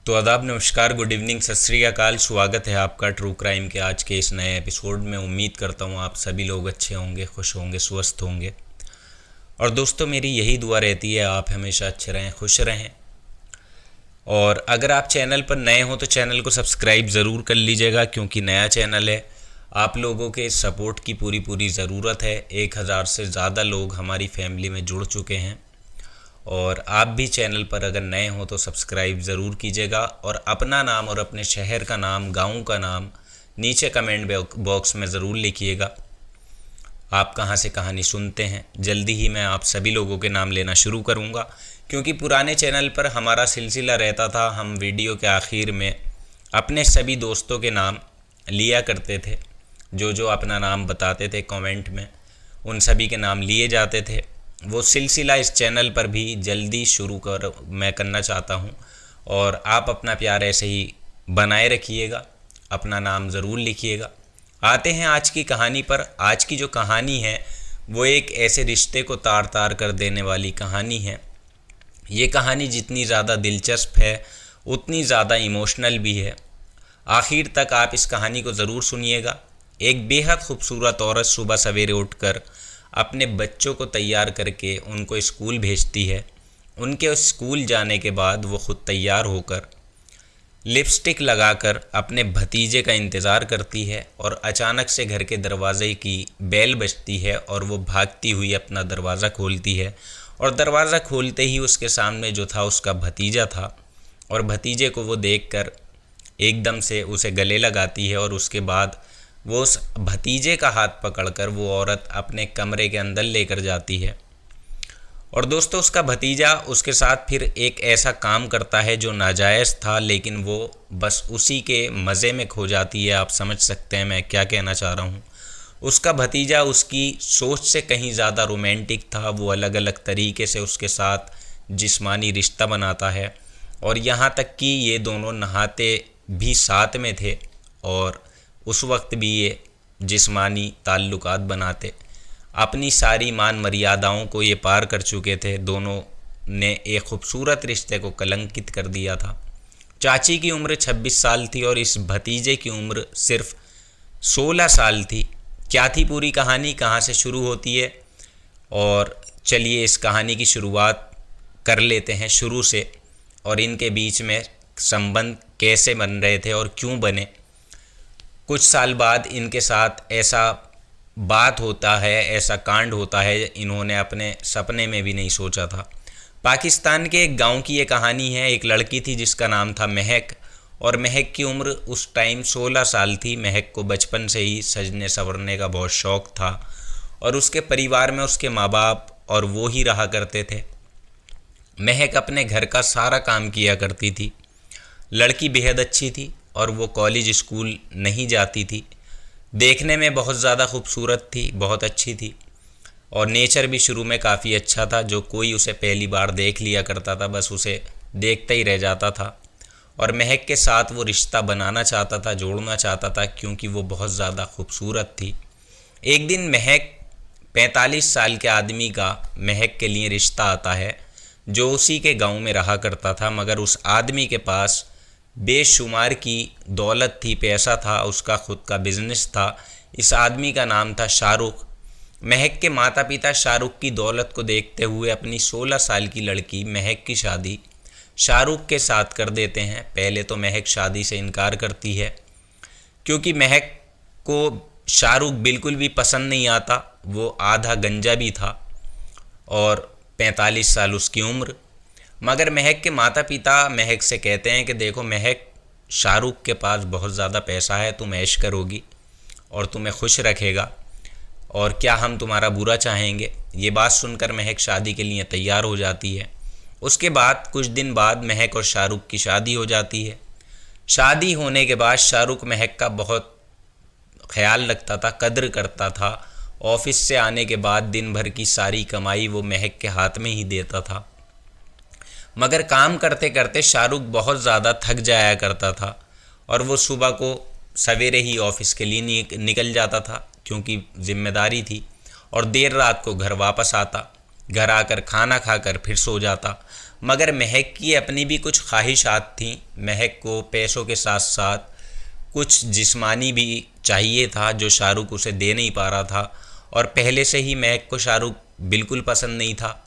तो आदाब, नमस्कार, गुड इवनिंग, सत श्री अकाल। स्वागत है आपका ट्रू क्राइम के आज के इस नए एपिसोड में। उम्मीद करता हूँ आप सभी लोग अच्छे होंगे, खुश होंगे, स्वस्थ होंगे। और दोस्तों, मेरी यही दुआ रहती है आप हमेशा अच्छे रहें, खुश रहें। और अगर आप चैनल पर नए हो तो चैनल को सब्सक्राइब ज़रूर कर लीजिएगा, क्योंकि नया चैनल है। आप लोगों के सपोर्ट की पूरी ज़रूरत है। 1000 से ज़्यादा लोग हमारी फैमिली में जुड़ चुके हैं। और आप भी चैनल पर अगर नए हो तो सब्सक्राइब ज़रूर कीजिएगा और अपना नाम और अपने शहर का नाम, गांव का नाम नीचे कमेंट बॉक्स में ज़रूर लिखिएगा। आप कहां से कहानी सुनते हैं। जल्दी ही मैं आप सभी लोगों के नाम लेना शुरू करूंगा, क्योंकि पुराने चैनल पर हमारा सिलसिला रहता था, हम वीडियो के आखिर में अपने सभी दोस्तों के नाम लिया करते थे। जो अपना नाम बताते थे कमेंट में, उन सभी के नाम लिए जाते थे। वो सिलसिला इस चैनल पर भी जल्दी शुरू मैं करना चाहता हूँ। और आप अपना प्यार ऐसे ही बनाए रखिएगा, अपना नाम ज़रूर लिखिएगा। आते हैं आज की कहानी पर। आज की जो कहानी है वो एक ऐसे रिश्ते को तार तार कर देने वाली कहानी है। ये कहानी जितनी ज़्यादा दिलचस्प है उतनी ज़्यादा इमोशनल भी है। आखिर तक आप इस कहानी को ज़रूर सुनिएगा। एक बेहद खूबसूरत औरत सुबह सवेरे उठकर अपने बच्चों को तैयार करके उनको स्कूल भेजती है। उनके स्कूल जाने के बाद वो ख़ुद तैयार होकर लिपस्टिक लगाकर अपने भतीजे का इंतज़ार करती है और अचानक से घर के दरवाज़े की बेल बजती है और वो भागती हुई अपना दरवाज़ा खोलती है। और दरवाज़ा खोलते ही उसके सामने जो था उसका भतीजा था। और भतीजे को वो देखकर एकदम से उसे गले लगाती है और उसके बाद वो उस भतीजे का हाथ पकड़कर वो औरत अपने कमरे के अंदर लेकर जाती है। और दोस्तों, उसका भतीजा उसके साथ फिर एक ऐसा काम करता है जो नाजायज़ था, लेकिन वो बस उसी के मज़े में खो जाती है। आप समझ सकते हैं मैं क्या कहना चाह रहा हूँ। उसका भतीजा उसकी सोच से कहीं ज़्यादा रोमांटिक था। वो अलग अलग तरीके से उसके साथ जिस्मानी रिश्ता बनाता है और यहाँ तक कि ये दोनों नहाते भी साथ में थे और उस वक्त भी ये जिस्मानी ताल्लुकात बनाते। अपनी सारी मान मर्यादाओं को ये पार कर चुके थे। दोनों ने एक खूबसूरत रिश्ते को कलंकित कर दिया था। चाची की उम्र 26 साल थी और इस भतीजे की उम्र सिर्फ 16 साल थी। क्या थी पूरी कहानी, कहाँ से शुरू होती है, और चलिए इस कहानी की शुरुआत कर लेते हैं शुरू से। और इनके बीच में संबंध कैसे बन रहे थे और क्यों बने। कुछ साल बाद इनके साथ ऐसा बात होता है, ऐसा कांड होता है, इन्होंने अपने सपने में भी नहीं सोचा था। पाकिस्तान के एक गांव की ये कहानी है। एक लड़की थी जिसका नाम था महक, और महक की उम्र उस टाइम 16 साल थी। महक को बचपन से ही सजने संवरने का बहुत शौक़ था और उसके परिवार में उसके माँ बाप और वो ही रहा करते थे। महक अपने घर का सारा काम किया करती थी। लड़की बेहद अच्छी थी और वो कॉलेज स्कूल नहीं जाती थी। देखने में बहुत ज़्यादा खूबसूरत थी, बहुत अच्छी थी और नेचर भी शुरू में काफ़ी अच्छा था। जो कोई उसे पहली बार देख लिया करता था बस उसे देखता ही रह जाता था। और महक के साथ वो रिश्ता बनाना चाहता था, जोड़ना चाहता था, क्योंकि वो बहुत ज़्यादा खूबसूरत थी। एक दिन महक 45 साल के आदमी का महक के लिए रिश्ता आता है, जो उसी के गाँव में रहा करता था। मगर उस आदमी के पास बेशुमार की दौलत थी, पैसा था, उसका खुद का बिजनेस था। इस आदमी का नाम था शाहरुख। महक के माता पिता शाहरुख की दौलत को देखते हुए अपनी 16 साल की लड़की महक की शादी शाहरुख के साथ कर देते हैं। पहले तो महक शादी से इनकार करती है, क्योंकि महक को शाहरुख बिल्कुल भी पसंद नहीं आता। वो आधा गंजा भी था और 45 साल उसकी उम्र। मगर महक के माता पिता महक से कहते हैं कि देखो महक, शाहरुख के पास बहुत ज़्यादा पैसा है, तुम ऐश करोगी और तुम्हें खुश रखेगा, और क्या हम तुम्हारा बुरा चाहेंगे। ये बात सुनकर महक शादी के लिए तैयार हो जाती है। उसके बाद कुछ दिन बाद महक और शाहरुख की शादी हो जाती है। शादी होने के बाद शाहरुख महक का बहुत ख्याल रखता था, कद्र करता था। ऑफिस से आने के बाद दिन भर की सारी कमाई वो महक के हाथ में ही देता था। मगर काम करते करते शाहरुख बहुत ज़्यादा थक जाया करता था और वो सुबह को सवेरे ही ऑफिस के लिए निकल जाता था, क्योंकि जिम्मेदारी थी, और देर रात को घर वापस आता। घर आकर खाना खाकर फिर सो जाता। मगर महक की अपनी भी कुछ ख्वाहिशात थीं। महक को पैसों के साथ साथ कुछ जिस्मानी भी चाहिए था जो शाहरुख उसे दे नहीं पा रहा था। और पहले से ही महक को शाहरुख बिल्कुल पसंद नहीं था।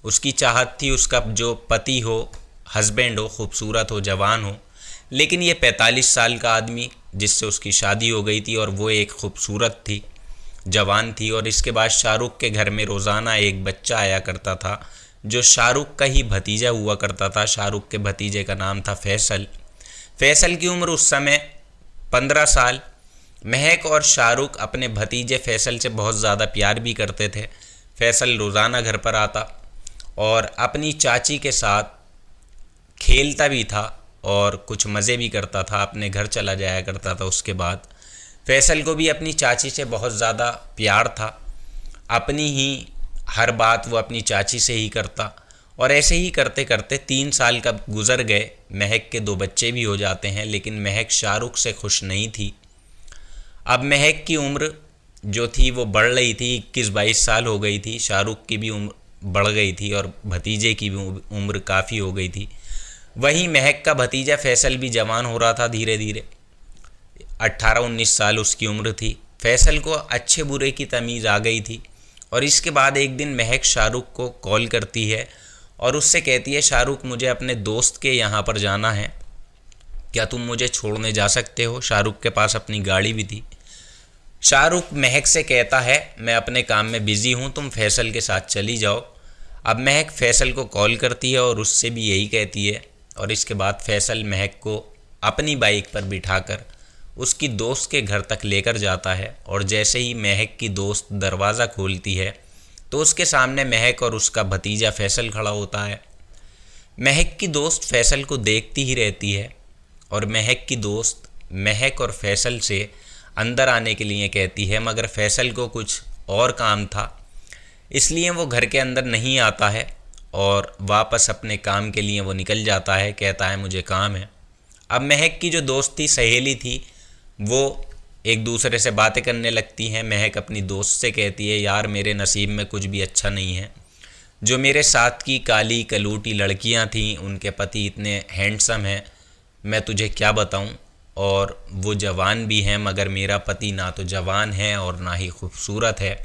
उसकी चाहत थी उसका जो पति हो, हस्बैंड हो, खूबसूरत हो, जवान हो। लेकिन ये 45 साल का आदमी जिससे उसकी शादी हो गई थी और वो एक खूबसूरत थी, जवान थी। और इसके बाद शाहरुख के घर में रोज़ाना एक बच्चा आया करता था जो शाहरुख का ही भतीजा हुआ करता था। शाहरुख के भतीजे का नाम था फैसल। फैसल की उम्र उस समय 15 साल। महक और शाहरुख अपने भतीजे फैसल से बहुत ज़्यादा प्यार भी करते थे। फैसल रोज़ाना घर पर आता और अपनी चाची के साथ खेलता भी था और कुछ मज़े भी करता था, अपने घर चला जाया करता था। उसके बाद फैसल को भी अपनी चाची से बहुत ज़्यादा प्यार था। अपनी ही हर बात वो अपनी चाची से ही करता। और ऐसे ही करते करते 3 साल का गुज़र गए। महक के 2 बच्चे भी हो जाते हैं, लेकिन महक शाहरुख से खुश नहीं थी। अब महक की उम्र जो थी वो बढ़ रही थी, 21-22 साल हो गई थी। शाहरुख की भी उम्र बढ़ गई थी और भतीजे की भी उम्र काफ़ी हो गई थी। वहीं महक का भतीजा फैसल भी जवान हो रहा था धीरे धीरे। 18-19 साल उसकी उम्र थी। फैसल को अच्छे बुरे की तमीज़ आ गई थी। और इसके बाद एक दिन महक शाहरुख को कॉल करती है और उससे कहती है, शाहरुख मुझे अपने दोस्त के यहाँ पर जाना है, क्या तुम मुझे छोड़ने जा सकते हो? शाहरुख के पास अपनी गाड़ी भी थी। शाहरुख महक से कहता है, मैं अपने काम में बिज़ी हूँ, तुम फैसल के साथ चली जाओ। अब महक फैसल को कॉल करती है और उससे भी यही कहती है। और इसके बाद फैसल महक को अपनी बाइक पर बिठाकर उसकी दोस्त के घर तक लेकर जाता है। और जैसे ही महक की दोस्त दरवाज़ा खोलती है तो उसके सामने महक और उसका भतीजा फैसल खड़ा होता है। महक की दोस्त फैसल को देखती ही रहती है और महक की दोस्त महक और फैसल से अंदर आने के लिए कहती है, मगर फैसल को कुछ और काम था इसलिए वो घर के अंदर नहीं आता है और वापस अपने काम के लिए वो निकल जाता है। कहता है मुझे काम है। अब महक की जो दोस्त थी, सहेली थी, वो एक दूसरे से बातें करने लगती हैं। महक अपनी दोस्त से कहती है, यार मेरे नसीब में कुछ भी अच्छा नहीं है। जो मेरे साथ की काली कलूटी लड़कियां थीं उनके पति इतने हैंडसम हैं, मैं तुझे क्या बताऊं। और वो जवान भी हैं, मगर मेरा पति ना तो जवान है और ना ही खूबसूरत है।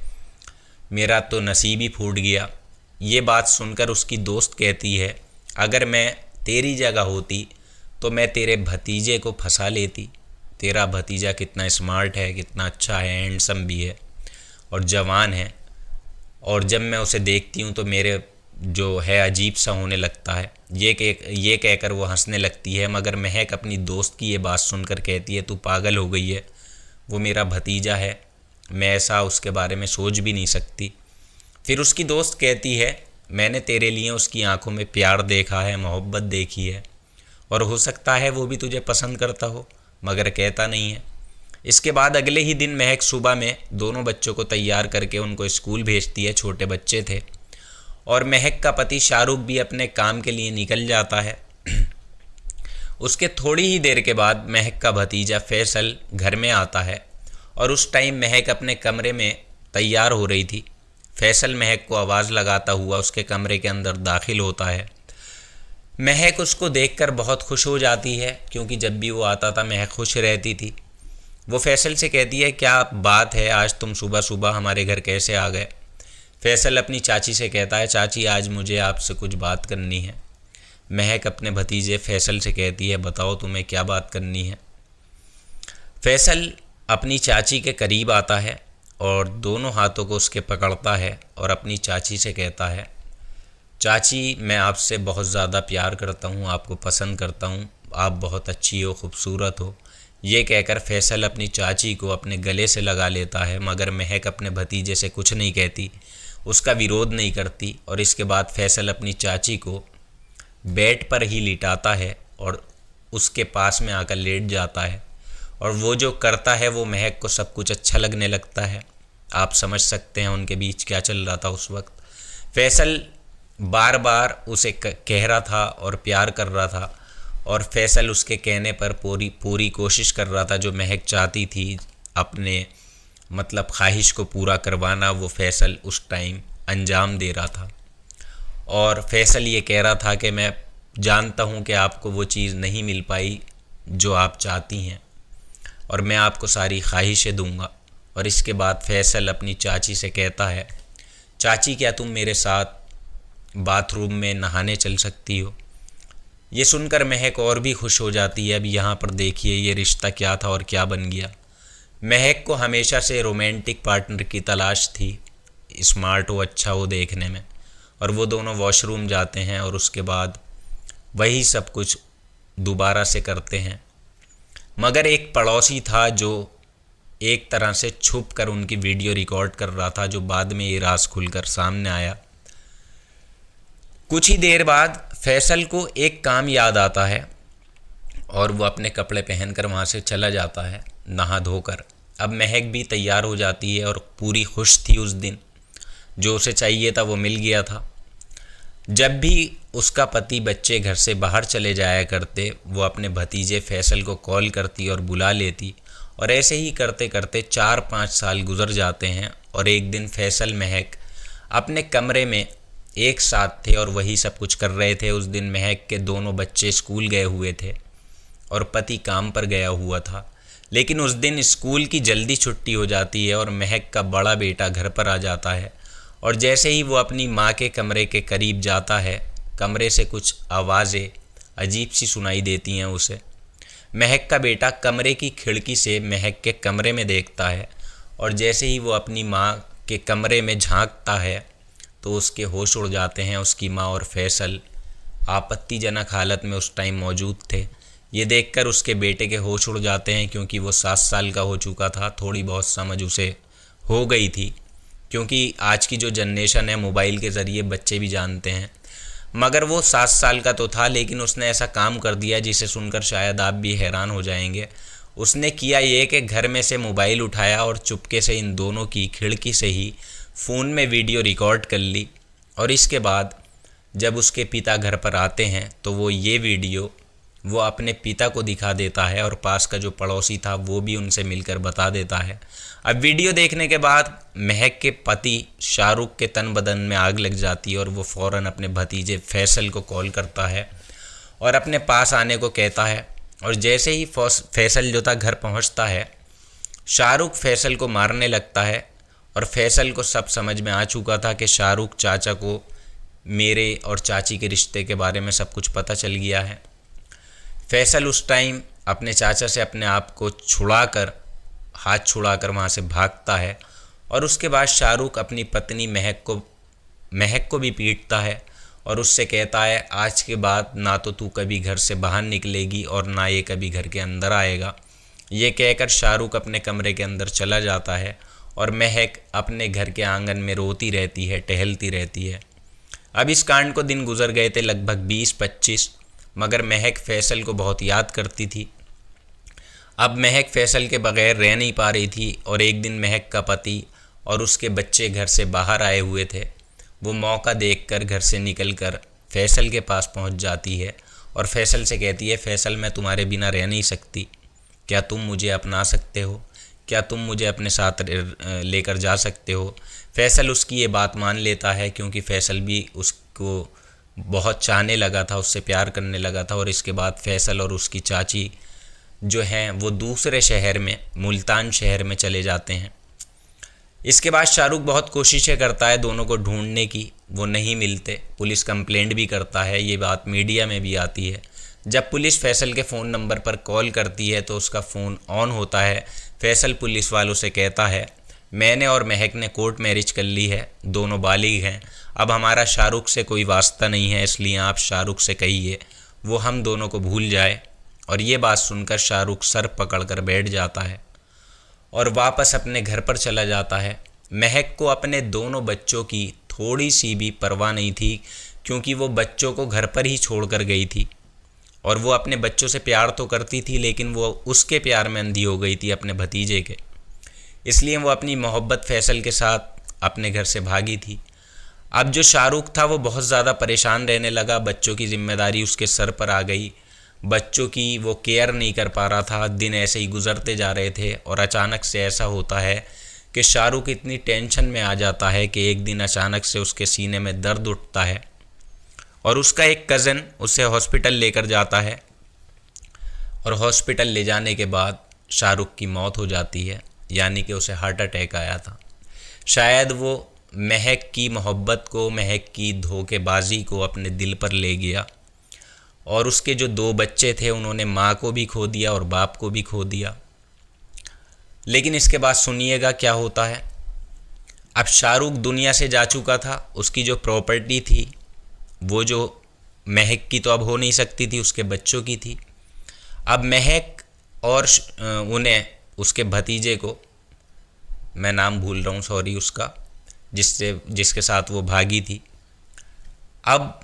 मेरा तो नसीब ही फूट गया। ये बात सुनकर उसकी दोस्त कहती है, अगर मैं तेरी जगह होती तो मैं तेरे भतीजे को फंसा लेती। तेरा भतीजा कितना स्मार्ट है, कितना अच्छा है, हैंडसम भी है और जवान है। और जब मैं उसे देखती हूँ तो मेरे जो है अजीब सा होने लगता है। ये कहकर वो हंसने लगती है। मगर महक अपनी दोस्त की ये बात सुनकर कहती है, तू पागल हो गई है, वो मेरा भतीजा है, मैं ऐसा उसके बारे में सोच भी नहीं सकती। फिर उसकी दोस्त कहती है, मैंने तेरे लिए उसकी आंखों में प्यार देखा है, मोहब्बत देखी है, और हो सकता है वो भी तुझे पसंद करता हो, मगर कहता नहीं है। इसके बाद अगले ही दिन महक सुबह में दोनों बच्चों को तैयार करके उनको स्कूल भेजती है। छोटे बच्चे थे। और महक का पति शाहरुख भी अपने काम के लिए निकल जाता है। उसके थोड़ी ही देर के बाद महक का भतीजा फैसल घर में आता है और उस टाइम महक अपने कमरे में तैयार हो रही थी। फैसल महक को आवाज़ लगाता हुआ उसके कमरे के अंदर दाखिल होता है। महक उसको देखकर बहुत खुश हो जाती है, क्योंकि जब भी वो आता था महक खुश रहती थी। वो फैसल से कहती है, क्या बात है, आज तुम सुबह सुबह हमारे घर कैसे आ गए? फैसल अपनी चाची से कहता है, चाची आज मुझे आपसे कुछ बात करनी है। महक अपने भतीजे फैसल से कहती है, बताओ तुम्हें क्या बात करनी है। फैसल अपनी चाची के करीब आता है और दोनों हाथों को उसके पकड़ता है और अपनी चाची से कहता है, चाची मैं आपसे बहुत ज़्यादा प्यार करता हूँ, आपको पसंद करता हूँ, आप बहुत अच्छी हो, खूबसूरत हो। ये कहकर फैसल अपनी चाची को अपने गले से लगा लेता है, मगर महक अपने भतीजे से कुछ नहीं कहती, उसका विरोध नहीं करती। और इसके बाद फैसल अपनी चाची को बेड पर ही लिटाता है और उसके पास में आकर लेट जाता है। और वो जो करता है वो महक को सब कुछ अच्छा लगने लगता है। आप समझ सकते हैं उनके बीच क्या चल रहा था उस वक्त। फैसल बार बार उसे कह रहा था और प्यार कर रहा था, और फैसल उसके कहने पर पूरी कोशिश कर रहा था। जो महक चाहती थी अपने ख्वाहिश को पूरा करवाना, वो फैसल उस टाइम अंजाम दे रहा था। और फैसल ये कह रहा था कि मैं जानता हूँ कि आपको वो चीज़ नहीं मिल पाई जो आप चाहती हैं और मैं आपको सारी ख्वाहिशें दूंगा। और इसके बाद फैसल अपनी चाची से कहता है, चाची क्या तुम मेरे साथ बाथरूम में नहाने चल सकती हो। ये सुनकर महक और भी खुश हो जाती है। अब यहाँ पर देखिए ये रिश्ता क्या था और क्या बन गया। महक को हमेशा से रोमांटिक पार्टनर की तलाश थी, स्मार्ट हो, अच्छा हो देखने में, और वो दोनों वॉशरूम जाते हैं और उसके बाद वही सब कुछ दोबारा से करते हैं। मगर एक पड़ोसी था जो एक तरह से छुप कर उनकी वीडियो रिकॉर्ड कर रहा था, जो बाद में ये राज खुलकर सामने आया। कुछ ही देर बाद फैसल को एक काम याद आता है और वो अपने कपड़े पहनकर वहाँ से चला जाता है नहा धोकर। अब महक भी तैयार हो जाती है और पूरी खुश थी। उस दिन जो उसे चाहिए था वो मिल गया था। जब भी उसका पति बच्चे घर से बाहर चले जाया करते, वो अपने भतीजे फैसल को कॉल करती और बुला लेती, और ऐसे ही करते करते 4-5 साल गुजर जाते हैं। और एक दिन फैसल महक अपने कमरे में एक साथ थे और वही सब कुछ कर रहे थे। उस दिन महक के दोनों बच्चे स्कूल गए हुए थे और पति काम पर गया हुआ था। लेकिन उस दिन स्कूल की जल्दी छुट्टी हो जाती है और महक का बड़ा बेटा घर पर आ जाता है। और जैसे ही वो अपनी माँ के कमरे के करीब जाता है, कमरे से कुछ आवाज़ें अजीब सी सुनाई देती हैं उसे। महक का बेटा कमरे की खिड़की से महक के कमरे में देखता है और जैसे ही वो अपनी माँ के कमरे में झांकता है तो उसके होश उड़ जाते हैं। उसकी माँ और फैसल आपत्तिजनक हालत में उस टाइम मौजूद थे। ये देखकर उसके बेटे के होश उड़ जाते हैं, क्योंकि वो 7 साल का हो चुका था। थोड़ी बहुत समझ उसे हो गई थी, क्योंकि आज की जो जनरेशन है मोबाइल के ज़रिए बच्चे भी जानते हैं। मगर वो 7 साल का तो था, लेकिन उसने ऐसा काम कर दिया जिसे सुनकर शायद आप भी हैरान हो जाएंगे। उसने किया ये कि घर में से मोबाइल उठाया और चुपके से इन दोनों की खिड़की से ही फ़ोन में वीडियो रिकॉर्ड कर ली। और इसके बाद जब उसके पिता घर पर आते हैं तो वो ये वीडियो वो अपने पिता को दिखा देता है और पास का जो पड़ोसी था वो भी उनसे मिलकर बता देता है। अब वीडियो देखने के बाद महक के पति शाहरुख के तन बदन में आग लग जाती है और वो फ़ौरन अपने भतीजे फैसल को कॉल करता है और अपने पास आने को कहता है। और जैसे ही फैसल जो था घर पहुंचता है, शाहरुख फैसल को मारने लगता है। और फैसल को सब समझ में आ चुका था कि शाहरुख चाचा को मेरे और चाची के रिश्ते के बारे में सब कुछ पता चल गया है। फैसल उस टाइम अपने चाचा से अपने आप को छुड़ाकर, हाथ छुड़ाकर वहाँ से भागता है। और उसके बाद शाहरुख अपनी पत्नी महक को भी पीटता है और उससे कहता है, आज के बाद ना तो तू कभी घर से बाहर निकलेगी और ना ये कभी घर के अंदर आएगा। ये कहकर शाहरुख अपने कमरे के अंदर चला जाता है और महक अपने घर के आंगन में रोती रहती है, टहलती रहती है। अब इस कांड को दिन गुजर गए थे लगभग 20-25, मगर महक फैसल को बहुत याद करती थी। अब महक फैसल के बगैर रह नहीं पा रही थी और एक दिन महक का पति और उसके बच्चे घर से बाहर आए हुए थे। वो मौका देखकर घर से निकलकर फैसल के पास पहुंच जाती है और फैसल से कहती है, फैसल मैं तुम्हारे बिना रह नहीं सकती, क्या तुम मुझे अपना सकते हो, क्या तुम मुझे अपने साथ लेकर जा सकते हो। फैसल उसकी ये बात मान लेता है, क्योंकि फैसल भी उसको बहुत चाहने लगा था, उससे प्यार करने लगा था। और इसके बाद फैसल और उसकी चाची जो हैं वो दूसरे शहर में, मुल्तान शहर में चले जाते हैं। इसके बाद शाहरुख बहुत कोशिशें करता है दोनों को ढूंढने की, वो नहीं मिलते। पुलिस कंप्लेंट भी करता है, ये बात मीडिया में भी आती है। जब पुलिस फैसल के फ़ोन नंबर पर कॉल करती है तो उसका फ़ोन ऑन होता है। फैसल पुलिस वालों से कहता है, मैंने और महक ने कोर्ट मैरिज कर ली है, दोनों बालिग हैं, अब हमारा शाहरुख से कोई वास्ता नहीं है, इसलिए आप शाहरुख से कहिए वो हम दोनों को भूल जाए। और ये बात सुनकर शाहरुख सर पकड़कर बैठ जाता है और वापस अपने घर पर चला जाता है। महक को अपने दोनों बच्चों की थोड़ी सी भी परवाह नहीं थी, क्योंकि वो बच्चों को घर पर ही छोड़कर गई थी। और वो अपने बच्चों से प्यार तो करती थी, लेकिन वो उसके प्यार में अंधी हो गई थी, अपने भतीजे के। इसलिए वो अपनी मोहब्बत फैसल के साथ अपने घर से भागी थी। अब जो शाहरुख था वो बहुत ज़्यादा परेशान रहने लगा, बच्चों की जिम्मेदारी उसके सर पर आ गई, बच्चों की वो केयर नहीं कर पा रहा था। दिन ऐसे ही गुजरते जा रहे थे और अचानक से ऐसा होता है कि शाहरुख इतनी टेंशन में आ जाता है कि एक दिन अचानक से उसके सीने में दर्द उठता है और उसका एक कज़न उसे हॉस्पिटल लेकर जाता है और हॉस्पिटल ले जाने के बाद शाहरुख की मौत हो जाती है, यानी कि उसे हार्ट अटैक आया था। शायद वो महक की मोहब्बत को, महक की धोखेबाजी को अपने दिल पर ले गया और उसके जो 2 बच्चे थे उन्होंने माँ को भी खो दिया और बाप को भी खो दिया। लेकिन इसके बाद सुनिएगा क्या होता है। अब शाहरुख दुनिया से जा चुका था, उसकी जो प्रॉपर्टी थी वो जो महक की तो अब हो नहीं सकती थी, उसके बच्चों की थी। अब महक और उन्हें उसके भतीजे को, मैं नाम भूल रहा हूँ सॉरी उसका, जिसके साथ वो भागी थी, अब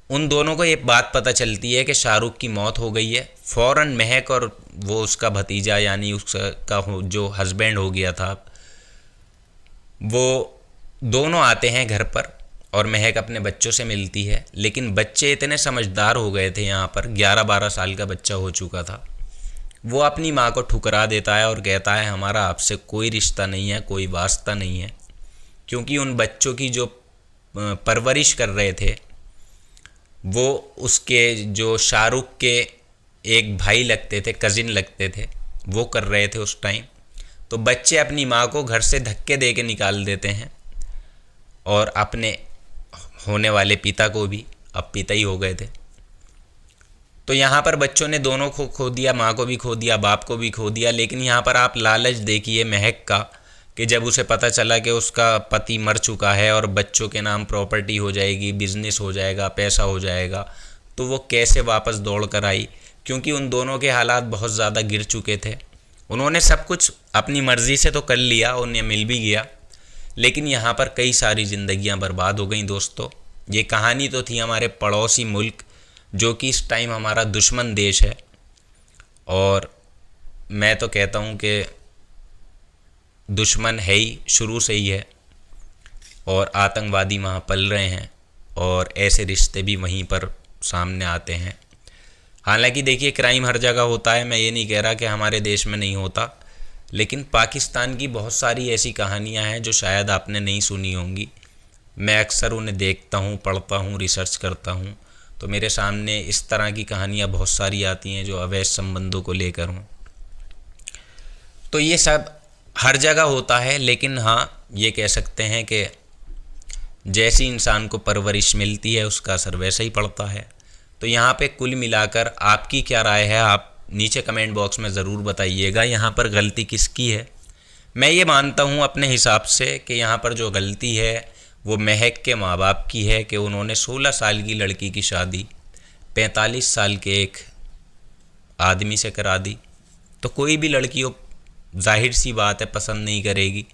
उन दोनों को ये बात पता चलती है कि शाहरुख की मौत हो गई है। फ़ौरन महक और वो उसका भतीजा यानी उसका जो हस्बैंड हो गया था, वो दोनों आते हैं घर पर और महक अपने बच्चों से मिलती है। लेकिन बच्चे इतने समझदार हो गए थे, यहाँ पर 11-12 साल का बच्चा हो चुका था, वो अपनी माँ को ठुकरा देता है और कहता है हमारा आपसे कोई रिश्ता नहीं है, कोई वास्ता नहीं है। क्योंकि उन बच्चों की जो परवरिश कर रहे थे वो उसके जो शाहरुख के एक भाई लगते थे, कज़िन लगते थे, वो कर रहे थे उस टाइम। तो बच्चे अपनी माँ को घर से धक्के दे के निकाल देते हैं और अपने होने वाले पिता को भी, अब पिता ही हो गए थे। तो यहाँ पर बच्चों ने दोनों को खो दिया, माँ को भी खो दिया, बाप को भी खो दिया। लेकिन यहाँ पर आप लालच देखिए महक का, कि जब उसे पता चला कि उसका पति मर चुका है और बच्चों के नाम प्रॉपर्टी हो जाएगी, बिजनेस हो जाएगा, पैसा हो जाएगा, तो वो कैसे वापस दौड़ कर आई। क्योंकि उन दोनों के हालात बहुत ज़्यादा गिर चुके थे। उन्होंने सब कुछ अपनी मर्ज़ी से तो कर लिया, उन्हें मिल भी गया, लेकिन यहाँ पर कई सारी ज़िंदगियाँ बर्बाद हो गईं दोस्तों। ये कहानी तो थी हमारे पड़ोसी मुल्क, जो कि इस टाइम हमारा दुश्मन देश है। और मैं तो कहता हूँ कि दुश्मन है ही, शुरू से ही है, और आतंकवादी वहाँ पल रहे हैं और ऐसे रिश्ते भी वहीं पर सामने आते हैं। हालांकि देखिए क्राइम हर जगह होता है, मैं ये नहीं कह रहा कि हमारे देश में नहीं होता, लेकिन पाकिस्तान की बहुत सारी ऐसी कहानियाँ हैं जो शायद आपने नहीं सुनी होंगी। मैं अक्सर उन्हें देखता हूँ, पढ़ता हूँ, रिसर्च करता हूँ, तो मेरे सामने इस तरह की कहानियाँ बहुत सारी आती हैं जो अवैध संबंधों को लेकर हों। तो ये सब हर जगह होता है, लेकिन हाँ ये कह सकते हैं कि जैसी इंसान को परवरिश मिलती है उसका असर वैसा ही पड़ता है। तो यहाँ पे कुल मिलाकर आपकी क्या राय है, आप नीचे कमेंट बॉक्स में ज़रूर बताइएगा। यहाँ पर गलती किसकी है? मैं ये मानता हूँ अपने हिसाब से कि यहाँ पर जो गलती है वो महक के माँ बाप की है कि उन्होंने 16 साल की लड़की की शादी 45 साल के एक आदमी से करा दी। तो कोई भी लड़की हो, जाहिर सी बात है, पसंद नहीं करेगी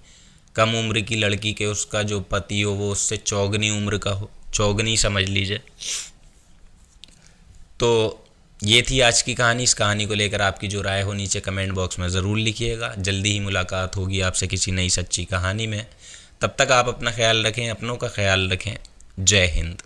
कम उम्र की लड़की के उसका जो पति हो वो उससे चौगनी उम्र का हो, चौगनी समझ लीजिए। तो ये थी आज की कहानी। इस कहानी को लेकर आपकी जो राय हो नीचे कमेंट बॉक्स में ज़रूर लिखिएगा। जल्दी ही मुलाकात होगी आपसे किसी नई सच्ची कहानी में। तब तक आप अपना ख्याल रखें, अपनों का ख्याल रखें। जय हिंद।